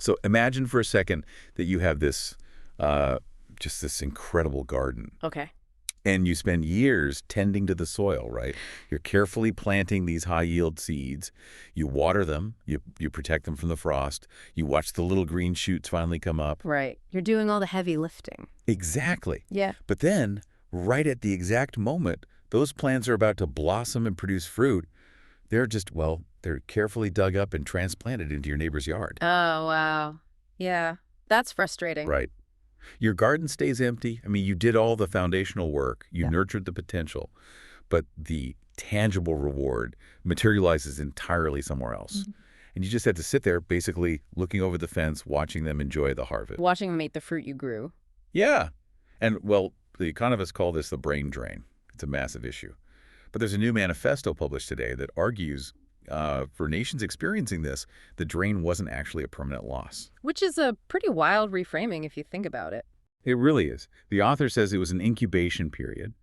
So imagine for a second that you have this, just this incredible garden. Okay. And you spend years tending to the soil, right? You're carefully planting these high-yield seeds. You water them. You protect them from the frost. You watch the little green shoots finally come up. Right. You're doing all the heavy lifting. Exactly. Yeah. But then, right at the exact moment, those plants are about to blossom and produce fruit. They're just, well, they're carefully dug up and transplanted into your neighbor's yard. Oh, wow. Yeah. That's frustrating. Right. Your garden stays empty. I mean, you did all the foundational work. You Yeah. nurtured the potential. But the tangible reward materializes entirely somewhere else. Mm-hmm. And you just had to sit there, basically looking over the fence, watching them enjoy the harvest. Watching them eat the fruit you grew. Yeah. And, well, the economists call this the brain drain. It's a massive issue. But there's a new manifesto published today that argues for nations experiencing this, the drain wasn't actually a permanent loss. Which is a pretty wild reframing if you think about it. It really is. The author says it was an incubation period,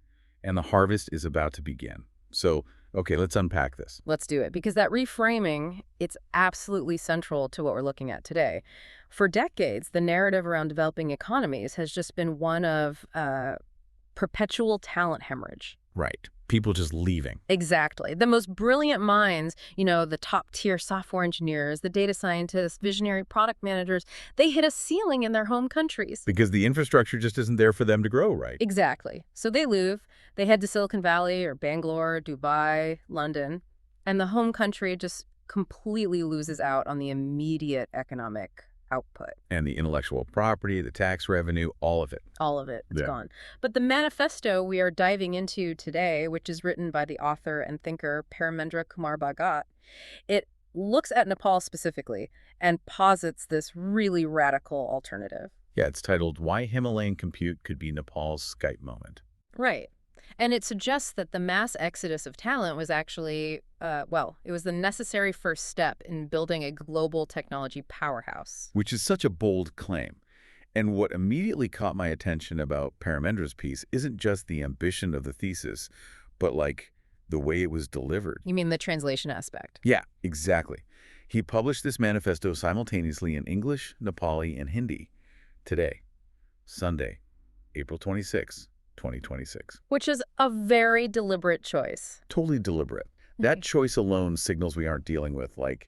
and the harvest is about to begin. So, okay, let's unpack this. Let's do it. Because that reframing, it's absolutely central to what we're looking at today. For decades, the narrative around developing economies has just been one of perpetual talent hemorrhage. Right. People just leaving. Exactly. The most brilliant minds, the top-tier software engineers, the data scientists, visionary product managers, they hit a ceiling in their home countries. Because the infrastructure just isn't there for them to grow, right? Exactly. So they leave. They head to Silicon Valley or Bangalore, Dubai, London, and the home country just completely loses out on the immediate economic output. And the intellectual property, the tax revenue, all of it. All of it. It's Yeah. gone. But the manifesto we are diving into today, which is written by the author and thinker Paramendra Kumar Bhagat, it looks at Nepal specifically and posits this really radical alternative. Yeah, it's titled Why Himalayan Compute Could Be Nepal's Skype Moment. Right. And it suggests that the mass exodus of talent was actually, it was the necessary first step in building a global technology powerhouse. Which is such a bold claim. And what immediately caught my attention about Paramendra's piece isn't just the ambition of the thesis, but like the way it was delivered. You mean the translation aspect? Yeah, exactly. He published this manifesto simultaneously in English, Nepali, and Hindi today, Sunday, April 26, 2026. Which is a very deliberate choice. Totally deliberate. That choice alone signals we aren't dealing with, like,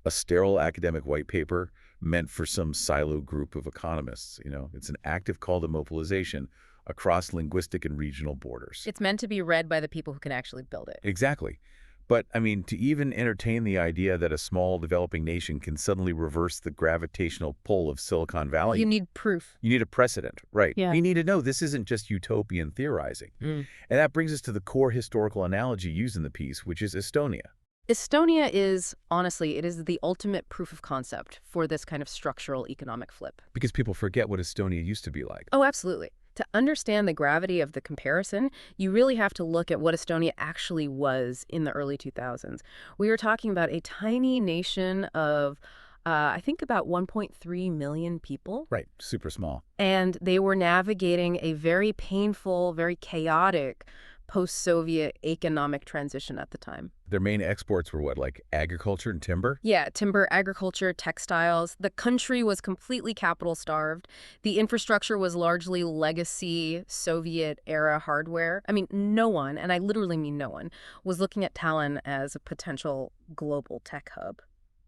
a sterile academic white paper meant for some silo group of economists. It's an active call to mobilization across linguistic and regional borders. It's meant to be read by the people who can actually build it. Exactly. But, I mean, to even entertain the idea that a small developing nation can suddenly reverse the gravitational pull of Silicon Valley. You need proof. You need a precedent, right? Yeah. You need to know this isn't just utopian theorizing. And that brings us to the core historical analogy used in the piece, which is Estonia. Estonia is, honestly, it is the ultimate proof of concept for this kind of structural economic flip. Because people forget what Estonia used to be like. Oh, absolutely. To understand the gravity of the comparison, you really have to look at what Estonia actually was in the early 2000s. We were talking about a tiny nation of, I think, about 1.3 million people. Right, super small. And they were navigating a very painful, very chaotic post-Soviet economic transition at the time. Their main exports were what, like agriculture and timber? Yeah, timber, agriculture, textiles. The country was completely capital-starved. The infrastructure was largely legacy Soviet-era hardware. I mean, no one, and I literally mean no one, was looking at Tallinn as a potential global tech hub.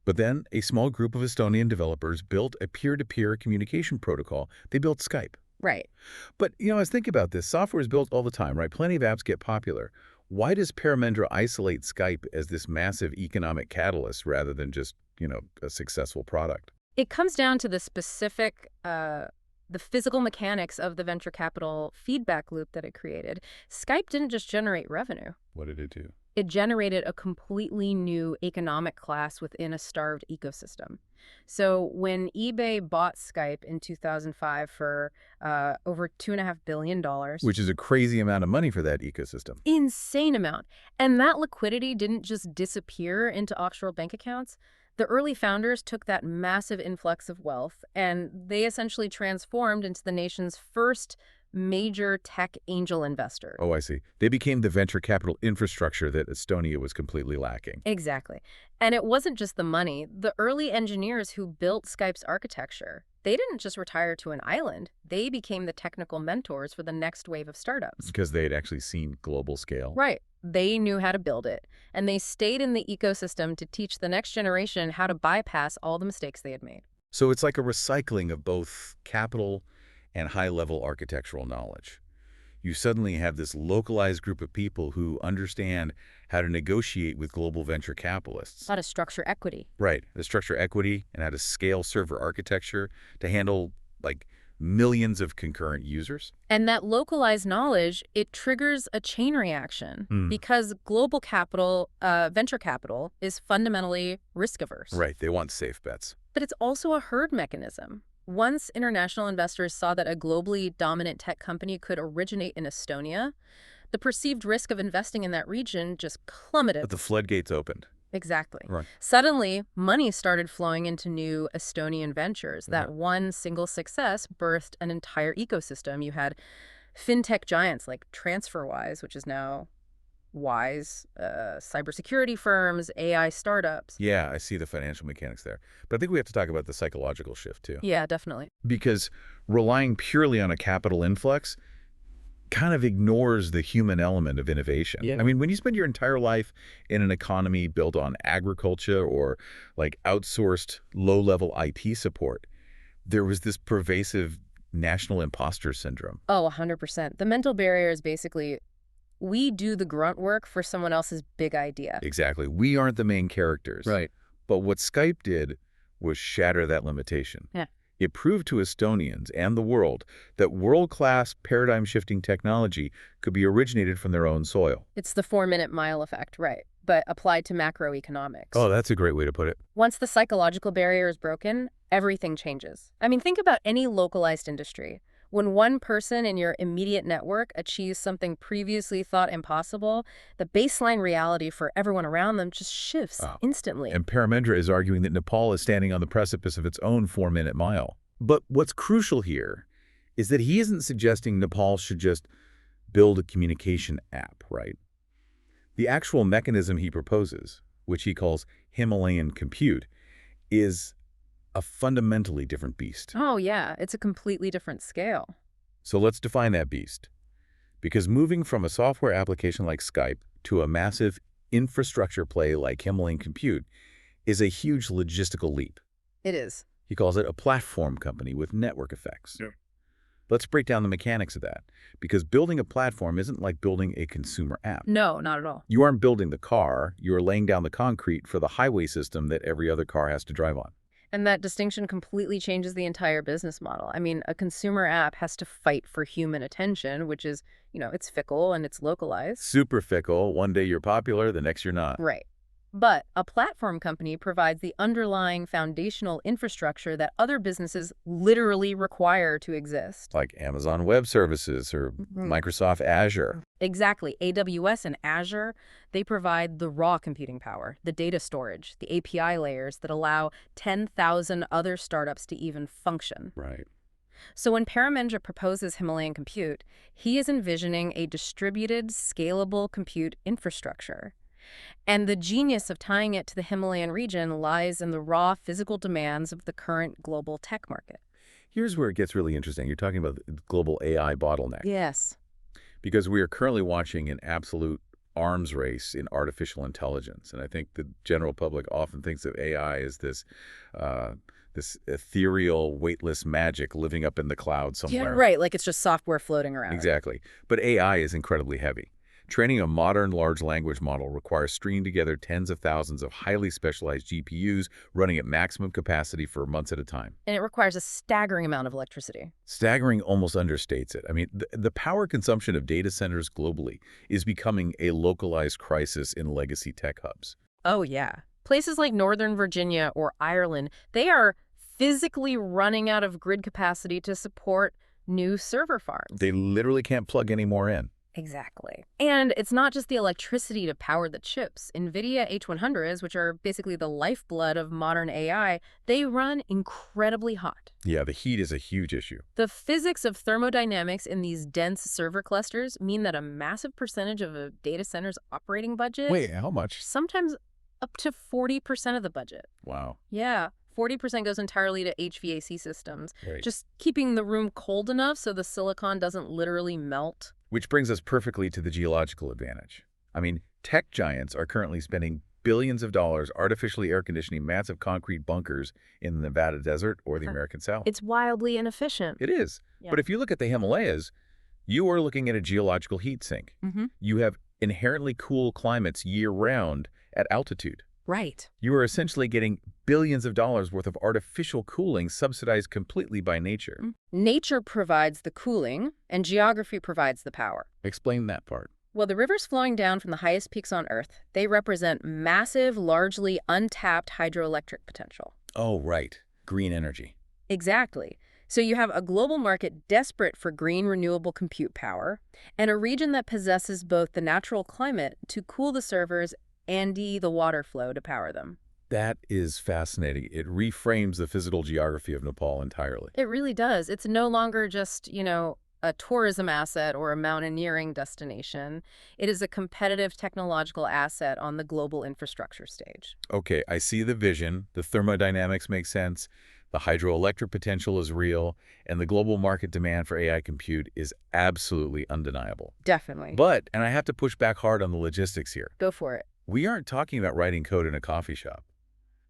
But then a small group of Estonian developers built a peer-to-peer communication protocol. They built Skype. Right. But, I was thinking about this. Software is built all the time, right? Plenty of apps get popular. Why does Paramendra isolate Skype as this massive economic catalyst rather than just, a successful product? It comes down to the specific, the physical mechanics of the venture capital feedback loop that it created. Skype didn't just generate revenue. What did it do? It generated a completely new economic class within a starved ecosystem. So when eBay bought Skype in 2005 for over $2.5 billion. Which is a crazy amount of money for that ecosystem. Insane amount. And that liquidity didn't just disappear into offshore bank accounts. The early founders took that massive influx of wealth and they essentially transformed into the nation's first major tech angel investor. Oh, I see. They became the venture capital infrastructure that Estonia was completely lacking. Exactly. And it wasn't just the money. The early engineers who built Skype's architecture, they didn't just retire to an island. They became the technical mentors for the next wave of startups. Because they had actually seen global scale. Right. They knew how to build it. And they stayed in the ecosystem to teach the next generation how to bypass all the mistakes they had made. So it's like a recycling of both capital and high-level architectural knowledge. You suddenly have this localized group of people who understand how to negotiate with global venture capitalists. How to structure equity. Right. The structure equity and how to scale server architecture to handle, like, millions of concurrent users. And that localized knowledge, it triggers a chain reaction because global capital, venture capital, is fundamentally risk averse. Right. They want safe bets. But it's also a herd mechanism. Once international investors saw that a globally dominant tech company could originate in Estonia, the perceived risk of investing in that region just plummeted. But the floodgates opened. Exactly. Right. Suddenly, money started flowing into new Estonian ventures. That one single success birthed an entire ecosystem. You had fintech giants like TransferWise, which is now Wise, cybersecurity firms, AI startups. Yeah, I see the financial mechanics there. But I think we have to talk about the psychological shift, too. Yeah, definitely. Because relying purely on a capital influx kind of ignores the human element of innovation. Yeah. I mean, when you spend your entire life in an economy built on agriculture or like outsourced low-level IT support, there was this pervasive national imposter syndrome. Oh, 100%. The mental barrier is basically, we do the grunt work for someone else's big idea. Exactly. We aren't the main characters. Right. But what Skype did was shatter that limitation. Yeah. It proved to Estonians and the world that world-class paradigm-shifting technology could be originated from their own soil. It's the 4-minute mile effect, right, but applied to macroeconomics. Oh, that's a great way to put it. Once the psychological barrier is broken, everything changes. I mean, think about any localized industry. When one person in your immediate network achieves something previously thought impossible, the baseline reality for everyone around them just shifts instantly. And Paramendra is arguing that Nepal is standing on the precipice of its own 4-minute mile. But what's crucial here is that he isn't suggesting Nepal should just build a communication app, right? The actual mechanism he proposes, which he calls Himalayan Compute, is a fundamentally different beast. Oh, yeah. It's a completely different scale. So let's define that beast. Because moving from a software application like Skype to a massive infrastructure play like Himalayan Compute is a huge logistical leap. It is. He calls it a platform company with network effects. Yeah. Let's break down the mechanics of that. Because building a platform isn't like building a consumer app. No, not at all. You aren't building the car, you're laying down the concrete for the highway system that every other car has to drive on. And that distinction completely changes the entire business model. I mean, a consumer app has to fight for human attention, which is, it's fickle and it's localized. Super fickle. One day you're popular, the next you're not. Right. But a platform company provides the underlying foundational infrastructure that other businesses literally require to exist. Like Amazon Web Services or Microsoft Azure. Exactly. AWS and Azure, they provide the raw computing power, the data storage, the API layers that allow 10,000 other startups to even function. Right. So when Paramendra proposes Himalayan Compute, he is envisioning a distributed, scalable compute infrastructure. And the genius of tying it to the Himalayan region lies in the raw physical demands of the current global tech market. Here's where it gets really interesting. You're talking about the global AI bottleneck. Yes. Because we are currently watching an absolute arms race in artificial intelligence. And I think the general public often thinks of AI as this ethereal, weightless magic living up in the cloud somewhere. Yeah, right. Like it's just software floating around. Exactly. But AI is incredibly heavy. Training a modern large language model requires stringing together tens of thousands of highly specialized GPUs running at maximum capacity for months at a time. And it requires a staggering amount of electricity. Staggering almost understates it. I mean, the power consumption of data centers globally is becoming a localized crisis in legacy tech hubs. Oh, yeah. Places like Northern Virginia or Ireland, they are physically running out of grid capacity to support new server farms. They literally can't plug any more in. Exactly. And it's not just the electricity to power the chips. NVIDIA H100s, which are basically the lifeblood of modern AI, they run incredibly hot. Yeah, the heat is a huge issue. The physics of thermodynamics in these dense server clusters mean that a massive percentage of a data center's operating budget, Wait, how much? sometimes up to 40% of the budget. Wow. Yeah, 40% goes entirely to HVAC systems, Right. just keeping the room cold enough so the silicon doesn't literally melt. Which brings us perfectly to the geological advantage. I mean, tech giants are currently spending billions of dollars artificially air conditioning massive concrete bunkers in the Nevada desert or the American South. It's wildly inefficient. It is. Yeah. But if you look at the Himalayas, you are looking at a geological heat sink. You have inherently cool climates year-round at altitude. Right. You are essentially getting billions of dollars worth of artificial cooling subsidized completely by nature. Nature provides the cooling, and geography provides the power. Explain that part. Well, the rivers flowing down from the highest peaks on Earth, they represent massive, largely untapped hydroelectric potential. Oh, right. Green energy. Exactly. So you have a global market desperate for green renewable compute power, and a region that possesses both the natural climate to cool the servers and the water flow to power them. That is fascinating. It reframes the physical geography of Nepal entirely. It really does. It's no longer just, a tourism asset or a mountaineering destination. It is a competitive technological asset on the global infrastructure stage. Okay, I see the vision. The thermodynamics make sense. The hydroelectric potential is real. And the global market demand for AI compute is absolutely undeniable. Definitely. But, and I have to push back hard on the logistics here, Go for it. we aren't talking about writing code in a coffee shop.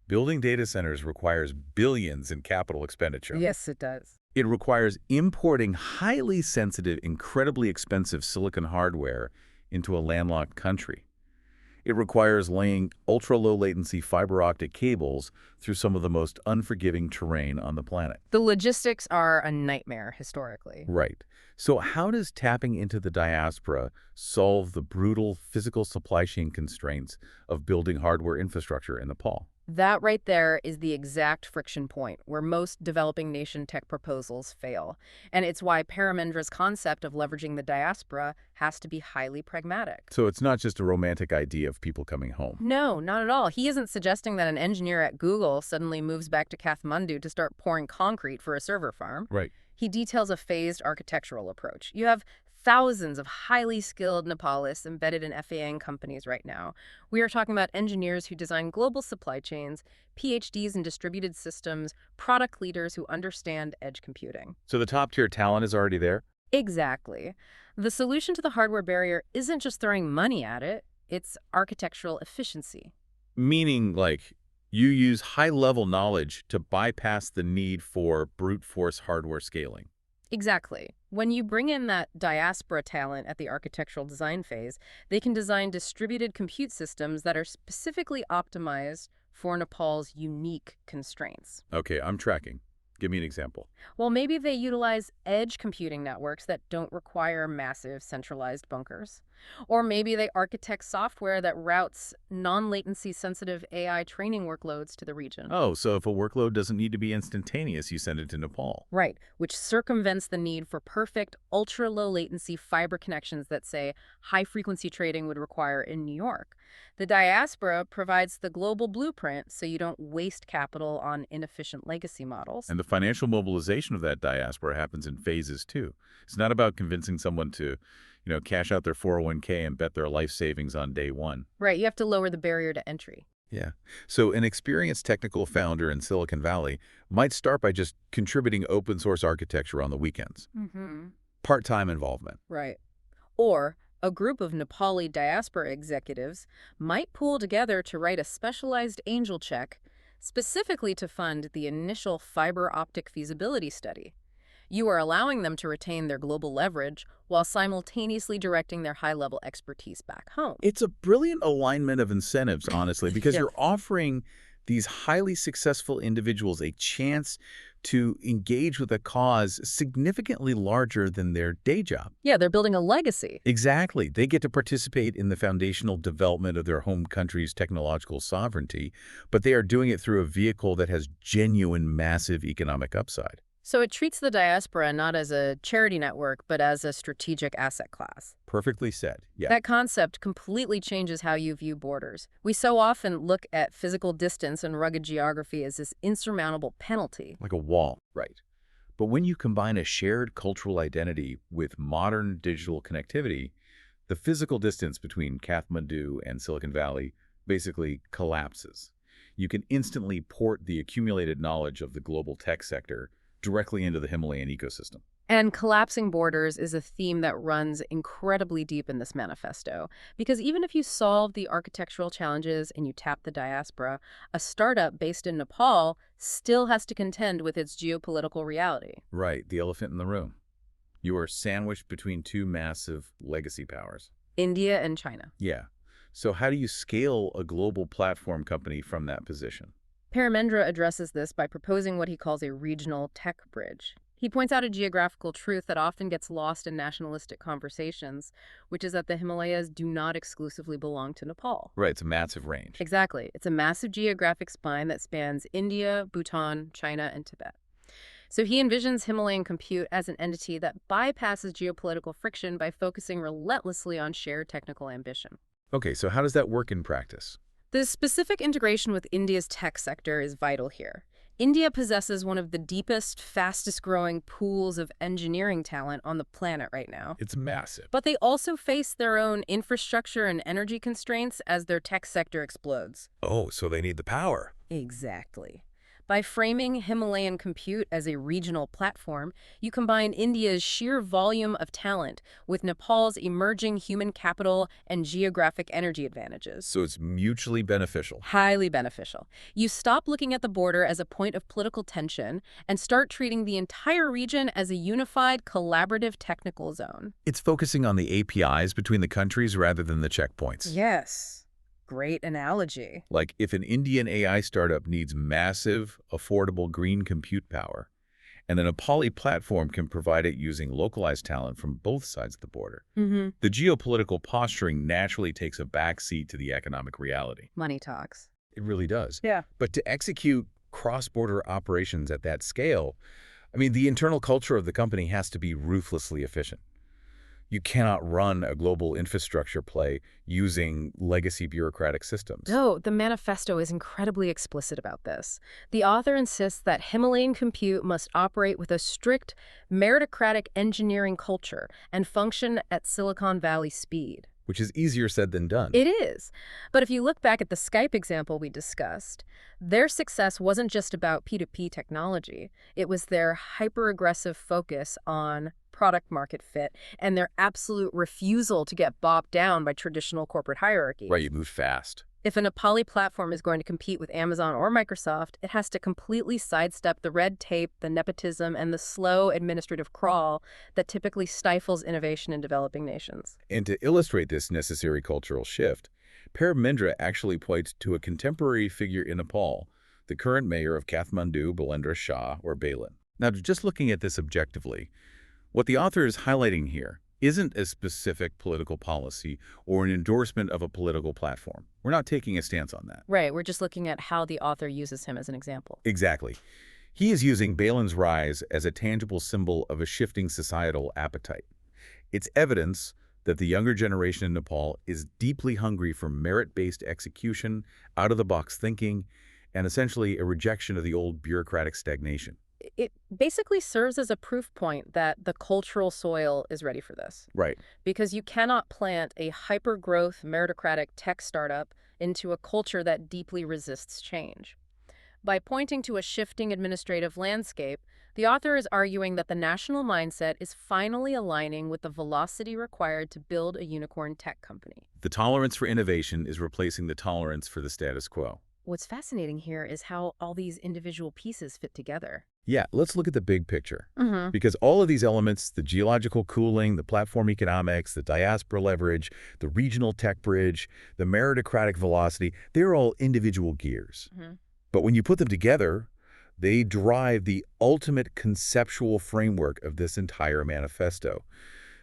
Building data centers requires billions in capital expenditure. Yes, it does. It requires importing highly sensitive, incredibly expensive silicon hardware into a landlocked country. It requires laying ultra-low latency fiber optic cables through some of the most unforgiving terrain on the planet. The logistics are a nightmare historically. Right. So how does tapping into the diaspora solve the brutal physical supply chain constraints of building hardware infrastructure in Nepal? That right there is the exact friction point where most developing nation tech proposals fail. And it's why Paramendra's concept of leveraging the diaspora has to be highly pragmatic. So it's not just a romantic idea of people coming home. No, not at all. He isn't suggesting that an engineer at Google suddenly moves back to Kathmandu to start pouring concrete for a server farm. Right. He details a phased architectural approach. You have thousands of highly skilled Nepalis embedded in FAAng companies right now. We are talking about engineers who design global supply chains, PhDs in distributed systems, product leaders who understand edge computing. So the top-tier talent is already there? Exactly. The solution to the hardware barrier isn't just throwing money at it, it's architectural efficiency. Meaning, like, you use high-level knowledge to bypass the need for brute force hardware scaling. Exactly. When you bring in that diaspora talent at the architectural design phase, they can design distributed compute systems that are specifically optimized for Nepal's unique constraints. Okay, I'm tracking. Give me an example. Well, maybe they utilize edge computing networks that don't require massive centralized bunkers. Or maybe they architect software that routes non-latency sensitive AI training workloads to the region. Oh, so if a workload doesn't need to be instantaneous, you send it to Nepal. Right, which circumvents the need for perfect, ultra-low latency fiber connections that, say, high-frequency trading would require in New York. The diaspora provides the global blueprint so you don't waste capital on inefficient legacy models. And the financial mobilization of that diaspora happens in phases, too. It's not about convincing someone to, cash out their 401k and bet their life savings on day one. Right, you have to lower the barrier to entry. Yeah. So an experienced technical founder in Silicon Valley might start by just contributing open source architecture on the weekends. Part-time involvement. Right. Or a group of Nepali diaspora executives might pool together to write a specialized angel check specifically to fund the initial fiber optic feasibility study. You are allowing them to retain their global leverage while simultaneously directing their high-level expertise back home. It's a brilliant alignment of incentives, honestly, because you're offering these highly successful individuals a chance to engage with a cause significantly larger than their day job. Yeah, they're building a legacy. Exactly. They get to participate in the foundational development of their home country's technological sovereignty, but they are doing it through a vehicle that has genuine massive economic upside. So it treats the diaspora not as a charity network, but as a strategic asset class. Perfectly said. Yeah. That concept completely changes how you view borders. We so often look at physical distance and rugged geography as this insurmountable penalty. Like a wall. Right. But when you combine a shared cultural identity with modern digital connectivity, the physical distance between Kathmandu and Silicon Valley basically collapses. You can instantly port the accumulated knowledge of the global tech sector directly into the Himalayan ecosystem. And collapsing borders is a theme that runs incredibly deep in this manifesto. Because even if you solve the architectural challenges and you tap the diaspora, a startup based in Nepal still has to contend with its geopolitical reality. Right, the elephant in the room. You are sandwiched between two massive legacy powers. India and China. Yeah. So how do you scale a global platform company from that position? Paramendra addresses this by proposing what he calls a regional tech bridge. He points out a geographical truth that often gets lost in nationalistic conversations, which is that the Himalayas do not exclusively belong to Nepal. Right, it's a massive range. Exactly. It's a massive geographic spine that spans India, Bhutan, China, and Tibet. So he envisions Himalayan Compute as an entity that bypasses geopolitical friction by focusing relentlessly on shared technical ambition. Okay, so how does that work in practice? The specific integration with India's tech sector is vital here. India possesses one of the deepest, fastest-growing pools of engineering talent on the planet right now. It's massive. But they also face their own infrastructure and energy constraints as their tech sector explodes. Oh, so they need the power. Exactly. By framing Himalayan Compute as a regional platform, you combine India's sheer volume of talent with Nepal's emerging human capital and geographic energy advantages. So it's mutually beneficial. Highly beneficial. You stop looking at the border as a point of political tension and start treating the entire region as a unified, collaborative technical zone. It's focusing on the APIs between the countries rather than the checkpoints. Yes. Great analogy. Like if an Indian AI startup needs massive, affordable green compute power, and the Nepali platform can provide it using localized talent from both sides of the border, the geopolitical posturing naturally takes a backseat to the economic reality. Money talks. It really does. Yeah. But to execute cross-border operations at that scale, I mean, the internal culture of the company has to be ruthlessly efficient. You cannot run a global infrastructure play using legacy bureaucratic systems. No, the manifesto is incredibly explicit about this. The author insists that Himalayan Compute must operate with a strict, meritocratic engineering culture and function at Silicon Valley speed. Which is easier said than done. It is. But if you look back at the Skype example we discussed, their success wasn't just about P2P technology. It was their hyper-aggressive focus on product market fit and their absolute refusal to get bogged down by traditional corporate hierarchy. Right, you moved fast. If a Nepali platform is going to compete with Amazon or Microsoft, it has to completely sidestep the red tape, the nepotism, and the slow administrative crawl that typically stifles innovation in developing nations. And to illustrate this necessary cultural shift, Paramendra actually points to a contemporary figure in Nepal, the current mayor of Kathmandu, Balendra Shah, or Balin. Now, just looking at this objectively, what the author is highlighting here isn't a specific political policy or an endorsement of a political platform. We're not taking a stance on that. Right, we're just looking at how the author uses him as an example. Exactly. He is using Balin's rise as a tangible symbol of a shifting societal appetite. It's evidence that the younger generation in Nepal is deeply hungry for merit-based execution, out-of-the-box thinking, and essentially a rejection of the old bureaucratic stagnation. It basically serves as a proof point that the cultural soil is ready for this. Right. Because you cannot plant a hyper-growth meritocratic tech startup into a culture that deeply resists change. By pointing to a shifting administrative landscape, the author is arguing that the national mindset is finally aligning with the velocity required to build a unicorn tech company. The tolerance for innovation is replacing the tolerance for the status quo. What's fascinating here is how all these individual pieces fit together. Yeah, let's look at the big picture. Because all of these elements, the geological cooling, the platform economics, the diaspora leverage, the regional tech bridge, the meritocratic velocity, they're all individual gears. But when you put them together, they drive the ultimate conceptual framework of this entire manifesto.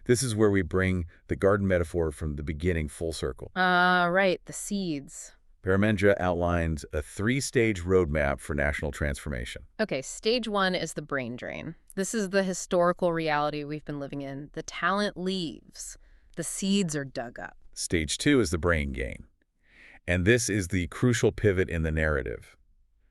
This is where we bring the garden metaphor from the beginning full circle. Right, the seeds. Paramendra outlines a three-stage roadmap for national transformation. Okay, stage one is the brain drain. This is the historical reality we've been living in. The talent leaves. The seeds are dug up. Stage 2 is the brain gain. And this is the crucial pivot in the narrative.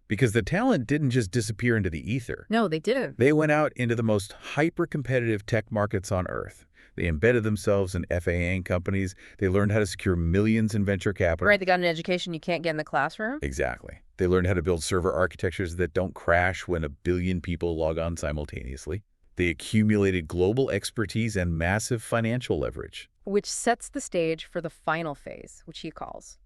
Because the talent didn't just disappear into the ether. No, they didn't. They went out into the most hyper-competitive tech markets on Earth. They embedded themselves in FAAing companies. They learned how to secure millions in venture capital. Right, they got an education you can't get in the classroom. Exactly. They learned how to build server architectures that don't crash when 1 billion people log on simultaneously. They accumulated global expertise and massive financial leverage. Which sets the stage for the final phase, which he calls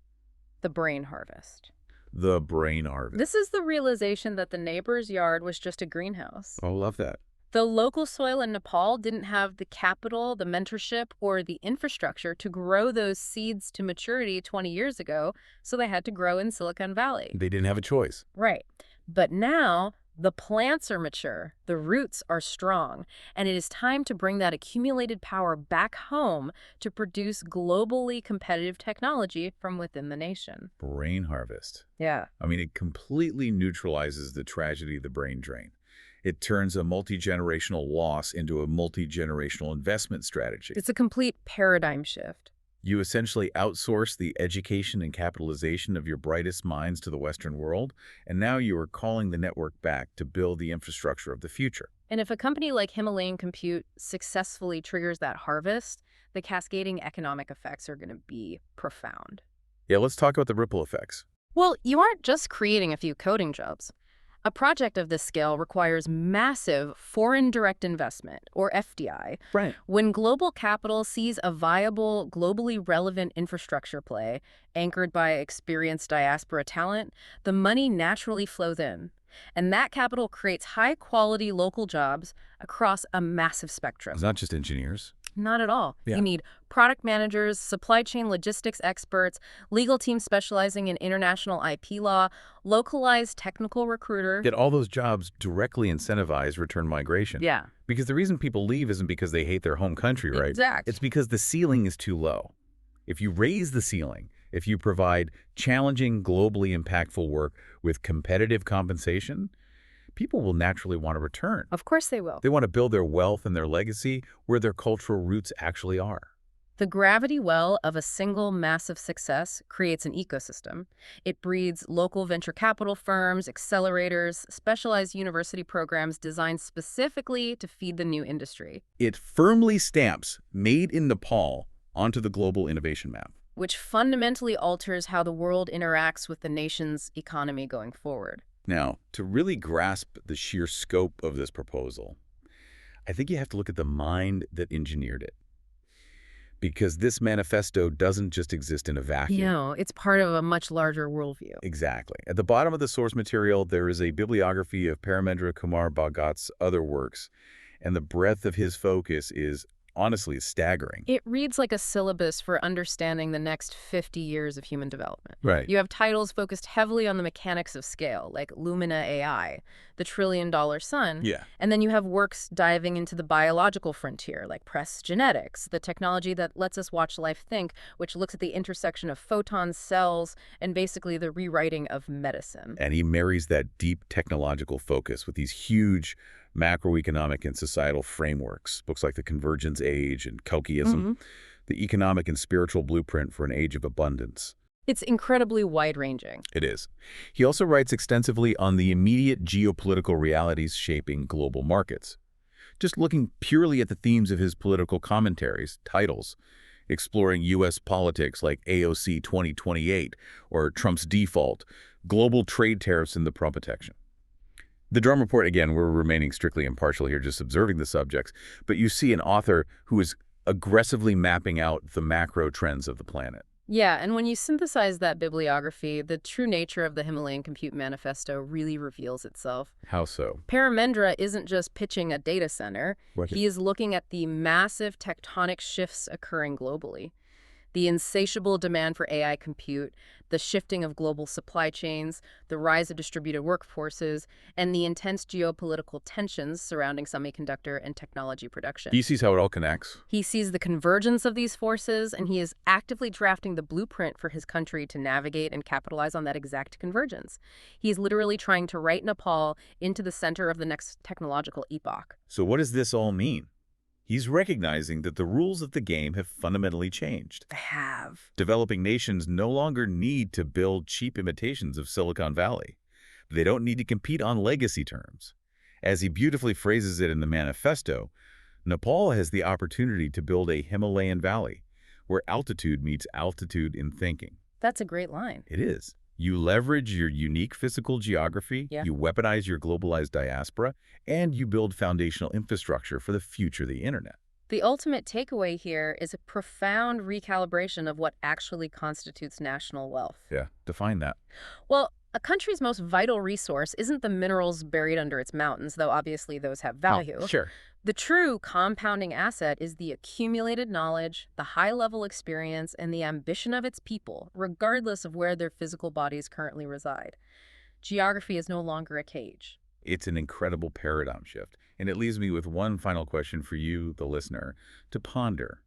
the brain harvest. The brain harvest. This is the realization that the neighbor's yard was just a greenhouse. Oh, love that. The local soil in Nepal didn't have the capital, the mentorship, or the infrastructure to grow those seeds to maturity 20 years ago, so they had to grow in Silicon Valley. They didn't have a choice. Right. But now, the plants are mature, the roots are strong, and it is time to bring that accumulated power back home to produce globally competitive technology from within the nation. Brain harvest. Yeah. I mean, it completely neutralizes the tragedy of the brain drain. It turns a multi-generational loss into a multi-generational investment strategy. It's a complete paradigm shift. You essentially outsource the education and capitalization of your brightest minds to the Western world, and now you are calling the network back to build the infrastructure of the future. And if a company like Himalayan Compute successfully triggers that harvest, the cascading economic effects are going to be profound. Yeah, let's talk about the ripple effects. Well, you aren't just creating a few coding jobs. A project of this scale requires massive foreign direct investment, or FDI. Right. When global capital sees a viable, globally relevant infrastructure play anchored by experienced diaspora talent, the money naturally flows in. And that capital creates high-quality local jobs across a massive spectrum. It's not just engineers. Not at all. Yeah. You need product managers, supply chain logistics experts, legal teams specializing in international IP law, localized technical recruiter. Yet all those jobs directly incentivize return migration. Yeah. Because the reason people leave isn't because they hate their home country, right? Exactly. It's because the ceiling is too low. If you raise the ceiling, if you provide challenging, globally impactful work with competitive compensation, people will naturally want to return. Of course they will. They want to build their wealth and their legacy where their cultural roots actually are. The gravity well of a single massive success creates an ecosystem. It breeds local venture capital firms, accelerators, specialized university programs designed specifically to feed the new industry. It firmly stamps "Made in Nepal" onto the global innovation map. Which fundamentally alters how the world interacts with the nation's economy going forward. Now, to really grasp the sheer scope of this proposal, I think you have to look at the mind that engineered it. Because this manifesto doesn't just exist in a vacuum. No, it's part of a much larger worldview. Exactly. At the bottom of the source material, there is a bibliography of Paramendra Kumar Bhagat's other works, and the breadth of his focus is honestly staggering. It reads like a syllabus for understanding the next 50 years of human development. Right. You have titles focused heavily on the mechanics of scale, like Lumina AI, the trillion-dollar sun. Yeah. And then you have works diving into the biological frontier, like Press Genetics, the technology that lets us watch life think, which looks at the intersection of photons, cells, and basically the rewriting of medicine. And he marries that deep technological focus with these huge macroeconomic and societal frameworks, books like The Convergence Age and Kaukaism, the economic and spiritual blueprint for an age of abundance. It's incredibly wide-ranging. It is. He also writes extensively on the immediate geopolitical realities shaping global markets. Just looking purely at the themes of his political commentaries, titles, exploring U.S. politics like AOC 2028 or Trump's default, global trade tariffs and the Trump protection. The Drum Report, again, we're remaining strictly impartial here, just observing the subjects, but you see an author who is aggressively mapping out the macro trends of the planet. Yeah, and when you synthesize that bibliography, the true nature of the Himalayan Compute Manifesto really reveals itself. How so? Paramendra isn't just pitching a data center. What? He is looking at the massive tectonic shifts occurring globally. The insatiable demand for AI compute, the shifting of global supply chains, the rise of distributed workforces, and the intense geopolitical tensions surrounding semiconductor and technology production. He sees how it all connects. He sees the convergence of these forces, and he is actively drafting the blueprint for his country to navigate and capitalize on that exact convergence. He is literally trying to write Nepal into the center of the next technological epoch. So what does this all mean? He's recognizing that the rules of the game have fundamentally changed. I have. Developing nations no longer need to build cheap imitations of Silicon Valley. They don't need to compete on legacy terms. As he beautifully phrases it in the manifesto, Nepal has the opportunity to build a Himalayan Valley, where altitude meets altitude in thinking. That's a great line. It is. You leverage your unique physical geography, Yeah. you weaponize your globalized diaspora, and you build foundational infrastructure for the future of the internet. The ultimate takeaway here is a profound recalibration of what actually constitutes national wealth. Yeah, define that. Well, a country's most vital resource isn't the minerals buried under its mountains, though obviously those have value. Oh, sure. The true compounding asset is the accumulated knowledge, the high-level experience, and the ambition of its people, regardless of where their physical bodies currently reside. Geography is no longer a cage. It's an incredible paradigm shift. And it leaves me with one final question for you, the listener, to ponder.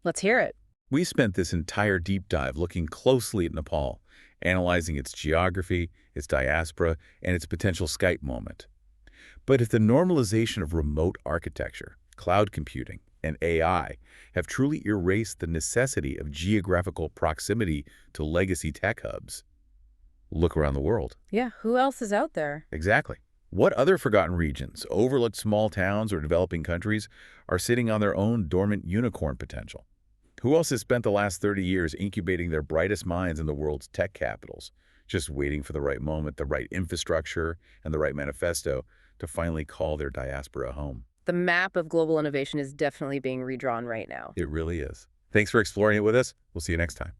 Let's hear it. We spent this entire deep dive looking closely at Nepal, analyzing its geography, its diaspora, and its potential Skype moment. But if the normalization of remote architecture, cloud computing, and AI have truly erased the necessity of geographical proximity to legacy tech hubs, look around the world. Yeah, who else is out there? Exactly. What other forgotten regions, overlooked small towns, or developing countries are sitting on their own dormant unicorn potential? Who else has spent the last 30 years incubating their brightest minds in the world's tech capitals, just waiting for the right moment, the right infrastructure, and the right manifesto to finally call their diaspora home? The map of global innovation is definitely being redrawn right now. It really is. Thanks for exploring it with us. We'll see you next time.